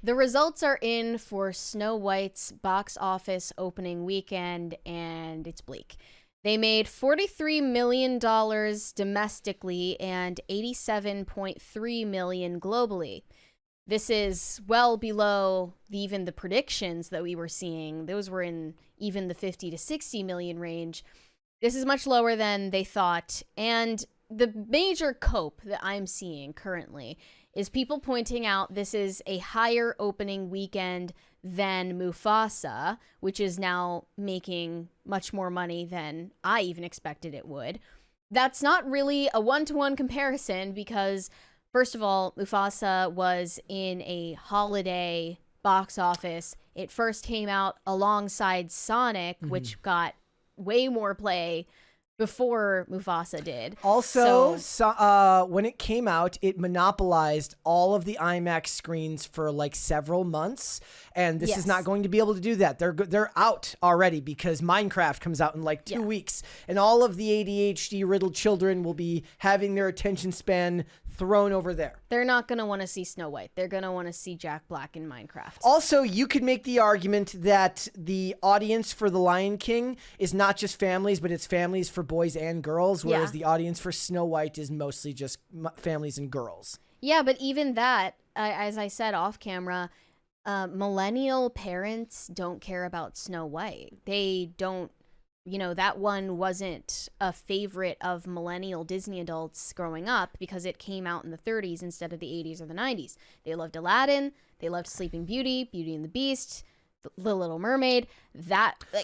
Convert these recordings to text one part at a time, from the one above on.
The results are in for Snow White's box office opening weekend, and it's bleak. They made $43 million domestically and $87.3 million globally. This is well below even the predictions that we were seeing. Those were in even the 50 to 60 million range. This is much lower than they thought. And the major cope that I'm seeing currently is people pointing out this is a higher opening weekend than Mufasa, which is now making much more money than I even expected it would. That's not really a one-to-one comparison because, first of all, Mufasa was in a holiday box office. It first came out alongside Sonic, which got way more play before Mufasa did. Also, when it came out, it monopolized all of the IMAX screens for like several months, and this is not going to be able to do that. They're out already because Minecraft comes out in like 2 weeks, and all of the ADHD riddled children will be having their attention span thrown over there. They're not going to want to see Snow White. They're going to want to see Jack Black in Minecraft. Also, you could make the argument that the audience for The Lion King is not just families, but it's families for boys and girls, whereas the audience for Snow White is mostly just families and girls. Yeah, but even that, as I said off camera, millennial parents don't care about Snow White. They don't, that one wasn't a favorite of millennial Disney adults growing up because it came out in the 30s instead of the 80s or the 90s. They loved Aladdin. They loved Sleeping Beauty, Beauty and the Beast, The Little Mermaid.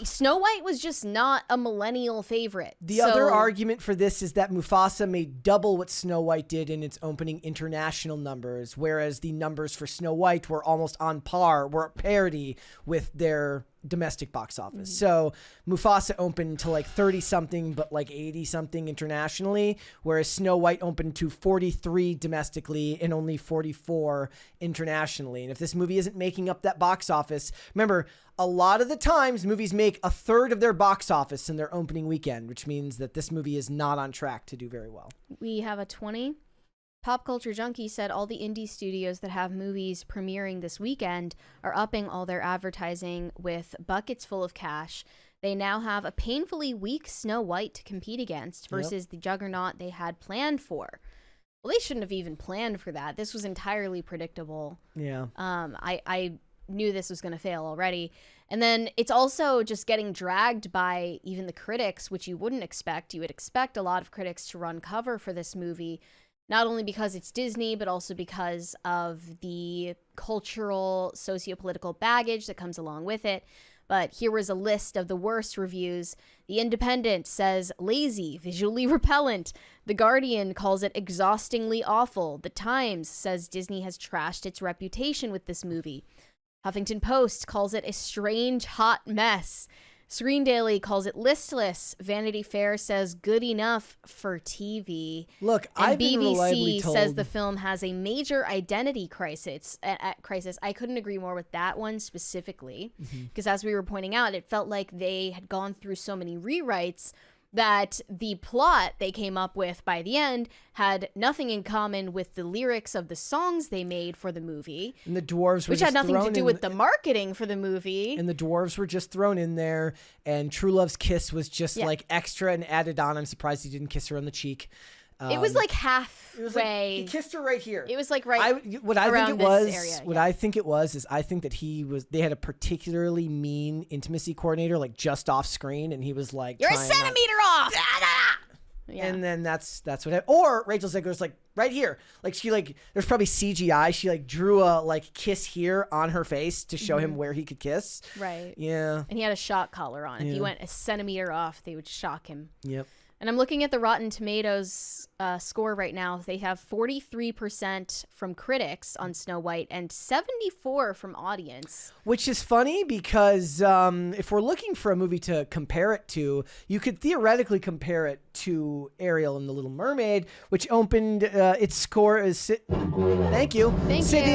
Snow White was just not a millennial favorite. The other argument for this is that Mufasa made double what Snow White did in its opening international numbers, whereas the numbers for Snow White were almost on par, were parity with their domestic box office. So Mufasa opened to like 30-something, but like 80-something internationally, whereas Snow White opened to 43 domestically and only 44 internationally. And if this movie isn't making up that box office, remember, a lot of the times movies make a third of their box office in their opening weekend, which means that this movie is not on track to do very well. We have a 20. Pop Culture Junkie said all the indie studios that have movies premiering this weekend are upping all their advertising with buckets full of cash. They now have a painfully weak Snow White to compete against versus the juggernaut they had planned for. Well, they shouldn't have even planned for that. This was entirely predictable. Yeah. I knew this was going to fail already. And then it's also just getting dragged by even the critics, which you wouldn't expect. You would expect a lot of critics to run cover for this movie, not only because it's Disney, but also because of the cultural, socio-political baggage that comes along with it. But here was a list of the worst reviews. The Independent says lazy, visually repellent. The Guardian calls it exhaustingly awful. The Times says Disney has trashed its reputation with this movie. Huffington Post calls it a strange, hot mess. Screen Daily calls it listless. Vanity Fair says good enough for TV. Look, and I've been reliably told, BBC says the film has a major identity crisis. I couldn't agree more with that one specifically, because as we were pointing out, it felt like they had gone through so many rewrites that the plot they came up with by the end had nothing in common with the lyrics of the songs they made for the movie. And the dwarves were which had nothing to do with the marketing for the movie. And the dwarves were just thrown in there, and True Love's kiss was just like extra and added on. I'm surprised he didn't kiss her on the cheek. It was like halfway. It was like, he kissed her right here. It was like I think it was is I think that they had a particularly mean intimacy coordinator, like just off screen, and he was like, "You're a centimeter off." Yeah. And then that's what happened. Or Rachel Zegler's like right here, like she there's probably CGI. She drew a kiss here on her face to show him where he could kiss. Right. Yeah. And he had a shock collar on. If you went a centimeter off, they would shock him. Yep. And I'm looking at the Rotten Tomatoes score right now. They have 43% from critics on Snow White and 74% from audience. Which is funny because if we're looking for a movie to compare it to, you could theoretically compare it to Ariel and the Little Mermaid, which opened its score is sitting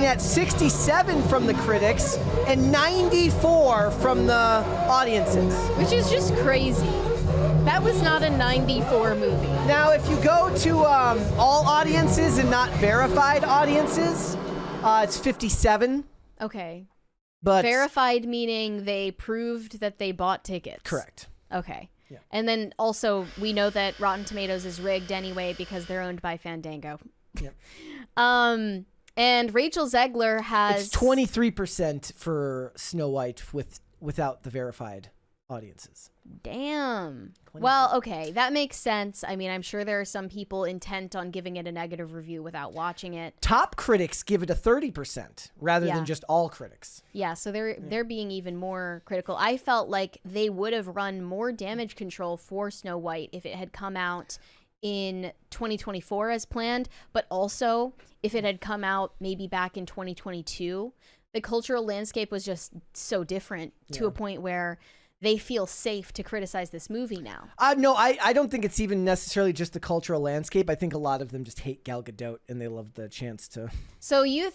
at 67 from the critics and 94 from the audiences. Which is just crazy. That was not a 94 movie. Now, if you go to all audiences and not verified audiences, it's 57 Okay. But verified meaning they proved that they bought tickets. correct. Okay. Yeah. And then also we know that Rotten Tomatoes is rigged anyway because they're owned by Fandango. Yep. And Rachel Zegler has... It's 23% for Snow White without the verified audiences. Damn. 23. Well, okay. That makes sense. I mean, I'm sure there are some people intent on giving it a negative review without watching it. Top critics give it a 30% rather Yeah. than just all critics. Yeah, so they're being even more critical. I felt like they would have run more damage control for Snow White if it had come out in 2024 as planned, but also if it had come out maybe back in 2022. The cultural landscape was just so different to a point where they feel safe to criticize this movie now. No, I don't think it's even necessarily just the cultural landscape. I think a lot of them just hate Gal Gadot and they love the chance to. So you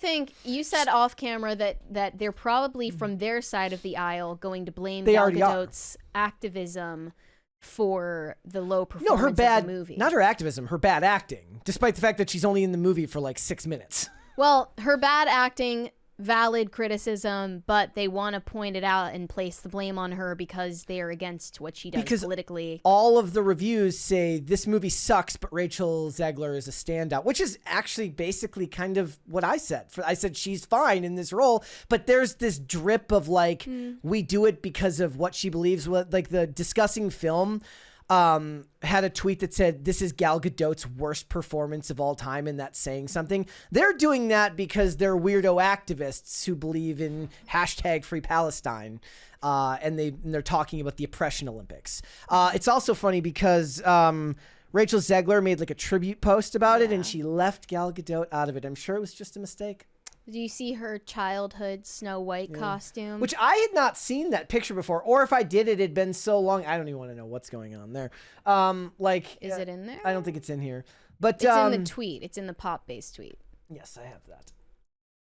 said off camera that they're probably from their side of the aisle going to blame They Gal already are. Gadot's activism for the low No, performance her bad, of the movie. not her activism, her bad acting, despite the fact that she's only in the movie for like 6 minutes. Well, her bad acting, valid criticism, but they want to point it out and place the blame on her because they are against what she does politically. All of the reviews say this movie sucks, but Rachel Zegler is a standout, which is actually basically kind of what I said. I said she's fine in this role, but there's this drip of like, we do it because of what she believes. Like the Discussing Film had a tweet that said, this is Gal Gadot's worst performance of all time, and that's saying something. They're doing that because they're weirdo activists who believe in hashtag Free Palestine, and they're talking about the Oppression Olympics. It's also funny because Rachel Zegler made like a tribute post about it, and she left Gal Gadot out of it. I'm sure it was just a mistake. Do you see her childhood Snow White costume? Which I had not seen that picture before, or if I did, it had been so long. I don't even want to know what's going on there. Is it in there? I don't think it's in here, but it's in the tweet. It's in the pop-based tweet. Yes, I have that.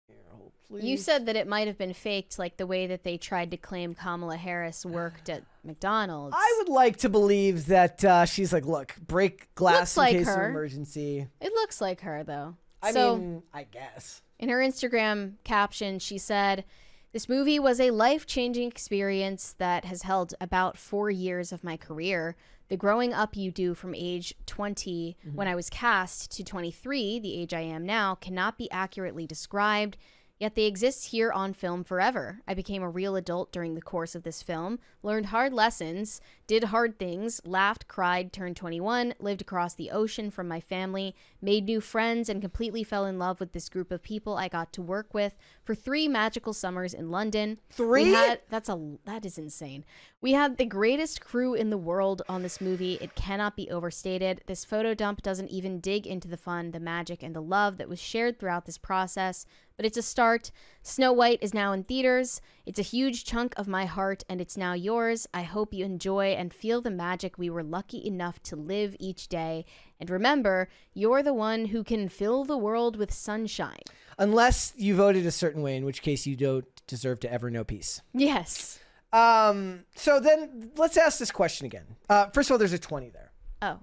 Here, hold, please. You said that it might have been faked, like the way that they tried to claim Kamala Harris worked at McDonald's. I would like to believe that she's like, look, break glass Looks in like case of her. emergency. It looks like her, though. I mean, I guess. In her Instagram caption, she said, "This movie was a life-changing experience that has held about 4 years of my career. The growing up you do from age 20 when I was cast to 23, the age I am now, cannot be accurately described, yet they exist here on film forever. I became a real adult during the course of this film, learned hard lessons, did hard things, laughed, cried, turned 21, lived across the ocean from my family, made new friends, and completely fell in love with this group of people I got to work with for 3 magical summers in London." 3? That is insane. "We had the greatest crew in the world on this movie. It cannot be overstated. This photo dump doesn't even dig into the fun, the magic, and the love that was shared throughout this process, but it's a start. Snow White is now in theaters. It's a huge chunk of my heart, and it's now yours. I hope you enjoy and feel the magic we were lucky enough to live each day. And remember, you're the one who can fill the world with sunshine." Unless you voted a certain way, in which case you don't deserve to ever know peace. Yes. So then let's ask this question again. First of all, there's a 20 there. Oh.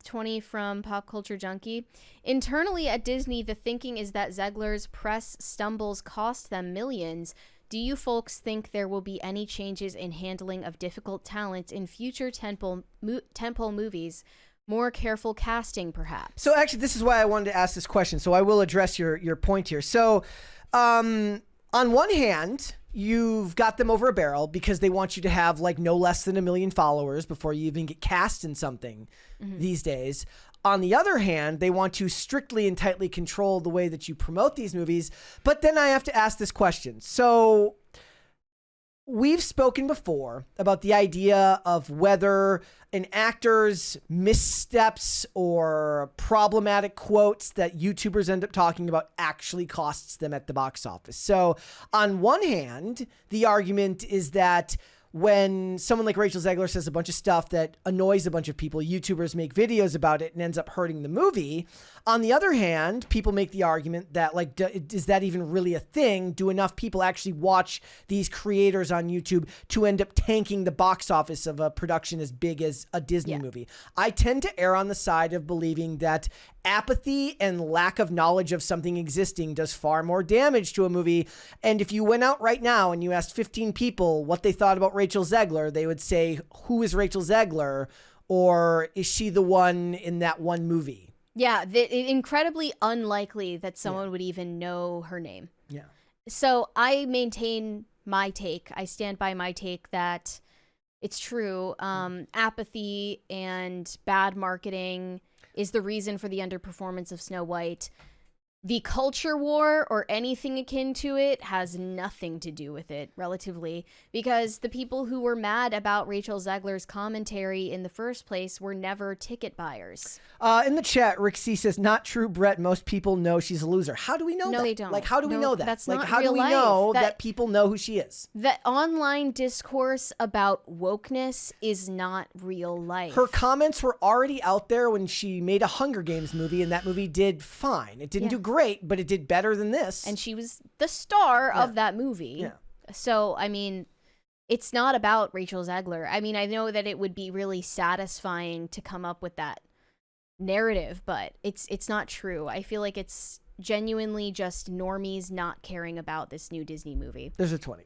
20 from Pop Culture Junkie. "Internally at Disney, the thinking is that Zegler's press stumbles cost them millions. Do you folks think there will be any changes in handling of difficult talent in future tentpole movies? More careful casting, perhaps?" So actually, this is why I wanted to ask this question. So I will address your point here. So on one hand, you've got them over a barrel because they want you to have like no less than 1 million followers before you even get cast in something these days. On the other hand, they want to strictly and tightly control the way that you promote these movies. But then I have to ask this question. So we've spoken before about the idea of whether an actor's missteps or problematic quotes that YouTubers end up talking about actually costs them at the box office. So on one hand, the argument is that, when someone like Rachel Zegler says a bunch of stuff that annoys a bunch of people, YouTubers make videos about it and ends up hurting the movie. On the other hand, people make the argument that, like, is that even really a thing? Do enough people actually watch these creators on YouTube to end up tanking the box office of a production as big as a Disney movie? I tend to err on the side of believing that apathy and lack of knowledge of something existing does far more damage to a movie. And if you went out right now and you asked 15 people what they thought about Rachel Zegler, they would say, who is Rachel Zegler? Or is she the one in that one movie? Yeah, incredibly unlikely that someone would even know her name. Yeah. So I maintain my take. I stand by my take that it's true. Apathy and bad marketing is the reason for the underperformance of Snow White. The culture war or anything akin to it has nothing to do with it, relatively, because the people who were mad about Rachel Zegler's commentary in the first place were never ticket buyers. In the chat, Rick C says, not true, Brett. Most people know she's a loser. How do we know that? No, they don't. Like, how do we know that? That's like, not how real do we life. know that people know who she is? The online discourse about wokeness is not real life. Her comments were already out there when she made a Hunger Games movie, and that movie did fine. It didn't do great, but it did better than this. And she was the star of that movie. Yeah. So, I mean, it's not about Rachel Zegler. I mean, I know that it would be really satisfying to come up with that narrative, but it's not true. I feel like it's genuinely just normies not caring about this new Disney movie. There's a 20.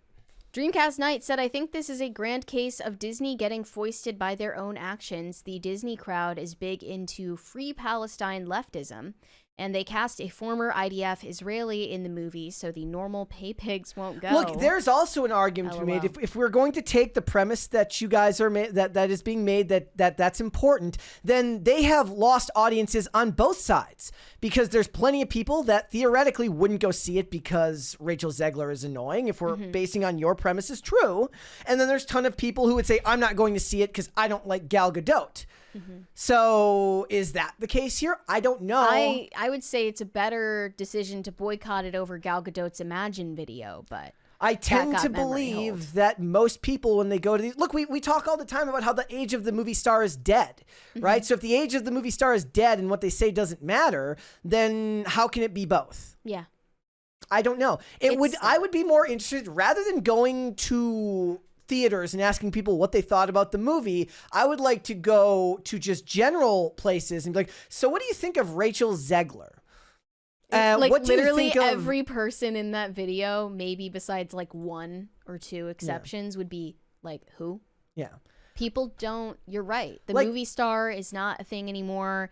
Dreamcast Knight said, I think this is a grand case of Disney getting foisted by their own actions. The Disney crowd is big into free Palestine leftism, and they cast a former IDF Israeli in the movie, so the normal pay pigs won't go. Look, there's also an argument to be made. If we're going to take the premise that you guys are that is being made that's important, then they have lost audiences on both sides, because there's plenty of people that theoretically wouldn't go see it because Rachel Zegler is annoying, if we're basing on your premise is true. And then there's a ton of people who would say, I'm not going to see it because I don't like Gal Gadot. So is that the case here? I don't know. I would say it's a better decision to boycott it over Gal Gadot's Imagine video, but I tend to believe that most people, when they go to these, look, we talk all the time about how the age of the movie star is dead, right? So if the age of the movie star is dead and what they say doesn't matter, then how can it be both? Yeah. I don't know. I would be more interested, rather than going to theaters and asking people what they thought about the movie, I would like to go to just general places and be like, so what do you think of Rachel Zegler? Like, what do you literally think of every person in that video, maybe besides like one or two exceptions, would be like, who? Yeah. People don't, you're right. The Like, movie star is not a thing anymore.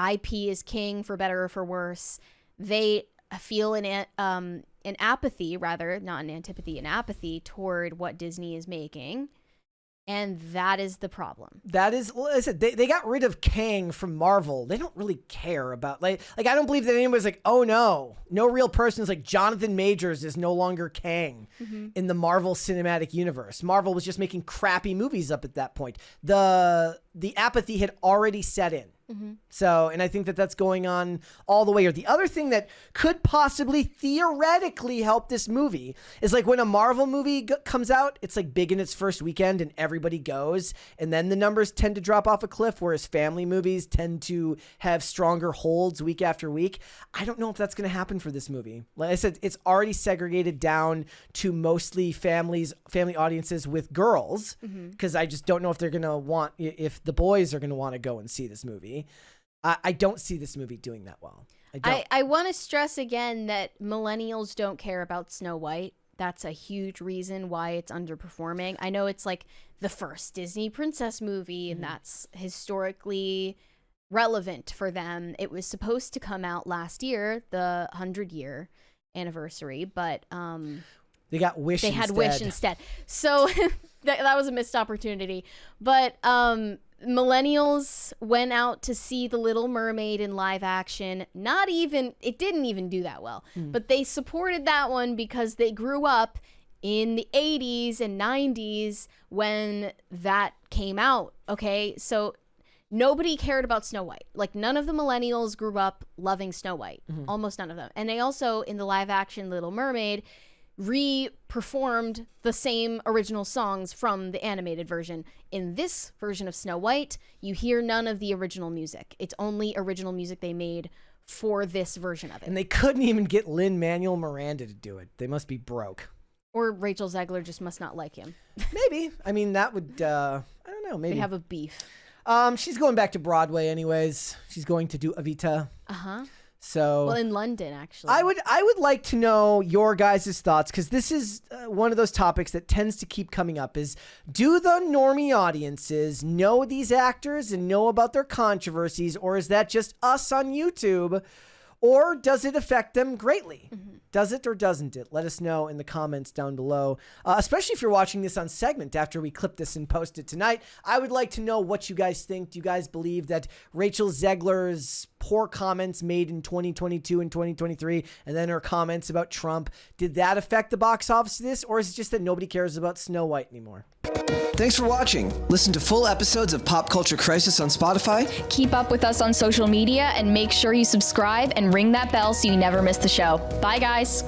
IP is king, for better or for worse. They feel an apathy, rather, not an antipathy, an apathy toward what Disney is making. And that is the problem. That is, well, I said, they got rid of Kang from Marvel. They don't really care about, like I don't believe that anybody's like, oh no real person is like, Jonathan Majors is no longer Kang in the Marvel Cinematic Universe. Marvel was just making crappy movies up at that point. The apathy had already set in. So, and I think that that's going on all the way here. The other thing that could possibly theoretically help this movie is, like, when a Marvel movie comes out, it's like big in its first weekend and everybody goes, and then the numbers tend to drop off a cliff, whereas family movies tend to have stronger holds week after week. I don't know if that's going to happen for this movie. Like I said, it's already segregated down to mostly family audiences with girls, because I just don't know if they're going to if the boys are going to want to go and see this movie. I don't see this movie doing that well. I want to stress again that millennials don't care about Snow White. That's a huge reason why it's underperforming. I know it's like the first Disney princess movie, and that's historically relevant for them. It was supposed to come out last year, the 100-year anniversary, but they got Wish. They had Wish instead. So that was a missed opportunity. But millennials went out to see The Little Mermaid in live action. It didn't even do that well. But they supported that one because they grew up in the 80s and 90s when that came out. Okay, so nobody cared about Snow White. Like, none of the millennials grew up loving Snow White. Almost none of them. And they also, in the live action Little Mermaid, re-performed the same original songs from the animated version. In this version of Snow White, you hear none of the original music. It's only original music they made for this version of it. And they couldn't even get Lin-Manuel Miranda to do it. They must be broke. Or Rachel Zegler just must not like him. Maybe. I mean, that would, I don't know, maybe. They have a beef. She's going back to Broadway anyways. She's going to do Evita. Uh-huh. So, well, in London, actually. I would like to know your guys' thoughts, because this is one of those topics that tends to keep coming up, is do the normie audiences know these actors and know about their controversies, or is that just us on YouTube, or does it affect them greatly? Mm-hmm. Does it or doesn't it? Let us know in the comments down below, especially if you're watching this on segment after we clip this and post it tonight. I would like to know what you guys think. Do you guys believe that Rachel Zegler's poor comments made in 2022 and 2023, and then her comments about Trump, did that affect the box office of this, or is it just that nobody cares about Snow White anymore? Thanks for watching. Listen to full episodes of Pop Culture Crisis on Spotify. Keep up with us on social media and make sure you subscribe and ring that bell so you never miss the show. Bye, guys.